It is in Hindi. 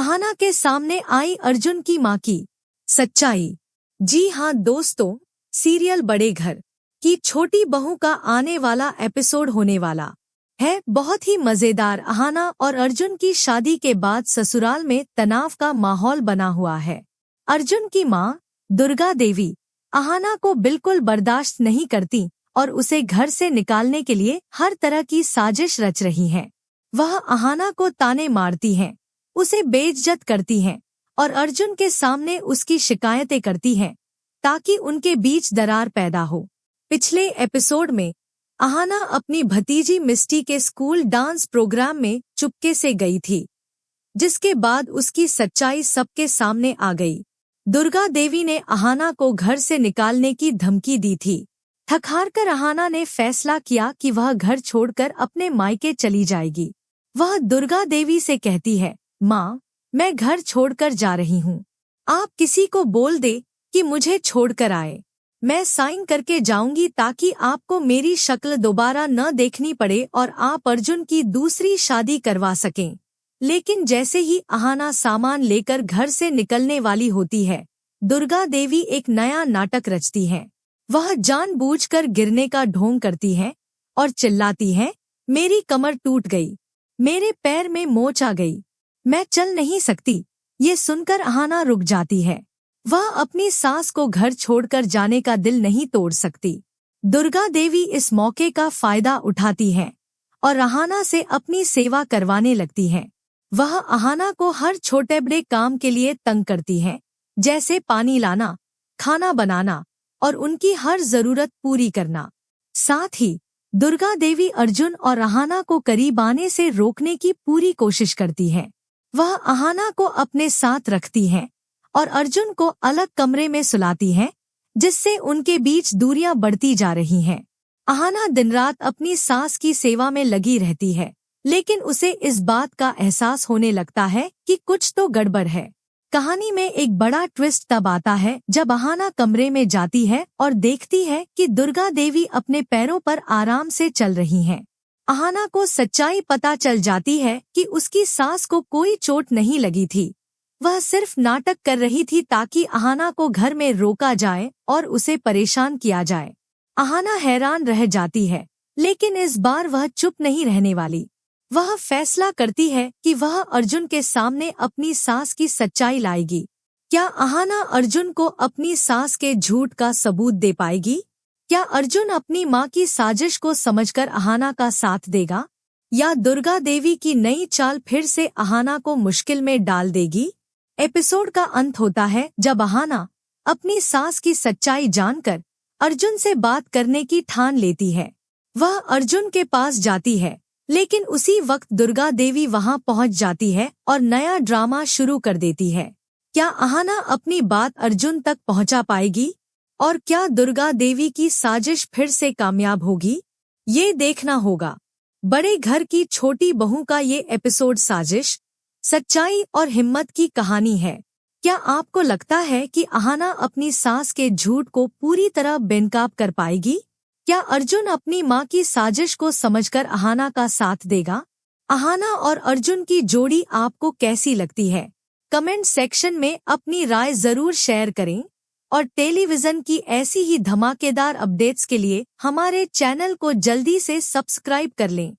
अहाना के सामने आई अर्जुन की मां की सच्चाई। जी हाँ दोस्तों, सीरियल बड़े घर की छोटी बहू का आने वाला एपिसोड होने वाला है बहुत ही मजेदार। अहाना और अर्जुन की शादी के बाद ससुराल में तनाव का माहौल बना हुआ है। अर्जुन की मां दुर्गा देवी अहाना को बिल्कुल बर्दाश्त नहीं करती और उसे घर से निकालने के लिए हर तरह की साजिश रच रही हैं। वह अहाना को ताने मारती हैं, उसे बेइज्जत करती हैं और अर्जुन के सामने उसकी शिकायतें करती हैं ताकि उनके बीच दरार पैदा हो। पिछले एपिसोड में अहाना अपनी भतीजी मिस्टी के स्कूल डांस प्रोग्राम में चुपके से गई थी, जिसके बाद उसकी सच्चाई सबके सामने आ गई। दुर्गा देवी ने अहाना को घर से निकालने की धमकी दी थी। थक-हार कर अहाना ने फैसला किया कि वह घर छोड़कर अपने मायके चली जाएगी। वह दुर्गा देवी से कहती है, माँ, मैं घर छोड़कर जा रही हूँ। आप किसी को बोल दे कि मुझे छोड़कर आए। मैं साइन करके जाऊंगी ताकि आपको मेरी शक्ल दोबारा न देखनी पड़े और आप अर्जुन की दूसरी शादी करवा सकें। लेकिन जैसे ही अहाना सामान लेकर घर से निकलने वाली होती है, दुर्गा देवी एक नया नाटक रचती है। वह जानबूझकर गिरने का ढोंग करती है और चिल्लाती है, मेरी कमर टूट गई, मेरे पैर में मोच आ गई, मैं चल नहीं सकती। ये सुनकर अहाना रुक जाती है। वह अपनी सास को घर छोड़कर जाने का दिल नहीं तोड़ सकती। दुर्गा देवी इस मौके का फायदा उठाती है और अहाना से अपनी सेवा करवाने लगती है। वह अहाना को हर छोटे बड़े काम के लिए तंग करती है, जैसे पानी लाना, खाना बनाना और उनकी हर जरूरत पूरी करना। साथ ही दुर्गा देवी अर्जुन और अहाना को करीब आने से रोकने की पूरी कोशिश करती है। वह अहाना को अपने साथ रखती है और अर्जुन को अलग कमरे में सुलाती है, जिससे उनके बीच दूरियां बढ़ती जा रही हैं। अहाना दिन रात अपनी सास की सेवा में लगी रहती है, लेकिन उसे इस बात का एहसास होने लगता है कि कुछ तो गड़बड़ है। कहानी में एक बड़ा ट्विस्ट तब आता है जब अहाना कमरे में जाती है और देखती है कि दुर्गा देवी अपने पैरों पर आराम से चल रही हैं। अहाना को सच्चाई पता चल जाती है कि उसकी सास को कोई चोट नहीं लगी थी। वह सिर्फ नाटक कर रही थी ताकि अहाना को घर में रोका जाए और उसे परेशान किया जाए। अहाना हैरान रह जाती है, लेकिन इस बार वह चुप नहीं रहने वाली। वह फैसला करती है कि वह अर्जुन के सामने अपनी सास की सच्चाई लाएगी। क्या अहाना अर्जुन को अपनी सास के झूठ का सबूत दे पाएगी? क्या अर्जुन अपनी मां की साजिश को समझकर अहाना का साथ देगा, या दुर्गा देवी की नई चाल फिर से अहाना को मुश्किल में डाल देगी? एपिसोड का अंत होता है जब अहाना अपनी सास की सच्चाई जानकर अर्जुन से बात करने की ठान लेती है। वह अर्जुन के पास जाती है, लेकिन उसी वक्त दुर्गा देवी वहां पहुंच जाती है और नया ड्रामा शुरू कर देती है। क्या अहाना अपनी बात अर्जुन तक पहुंचा पाएगी और क्या दुर्गा देवी की साजिश फिर से कामयाब होगी? ये देखना होगा। बड़े घर की छोटी बहू का ये एपिसोड साजिश, सच्चाई और हिम्मत की कहानी है। क्या आपको लगता है कि अहाना अपनी सास के झूठ को पूरी तरह बेनकाब कर पाएगी? क्या अर्जुन अपनी मां की साजिश को समझकर अहाना का साथ देगा? अहाना और अर्जुन की जोड़ी आपको कैसी लगती है? कमेंट सेक्शन में अपनी राय जरूर शेयर करें और टेलीविजन की ऐसी ही धमाकेदार अपडेट्स के लिए हमारे चैनल को जल्दी से सब्सक्राइब कर लें।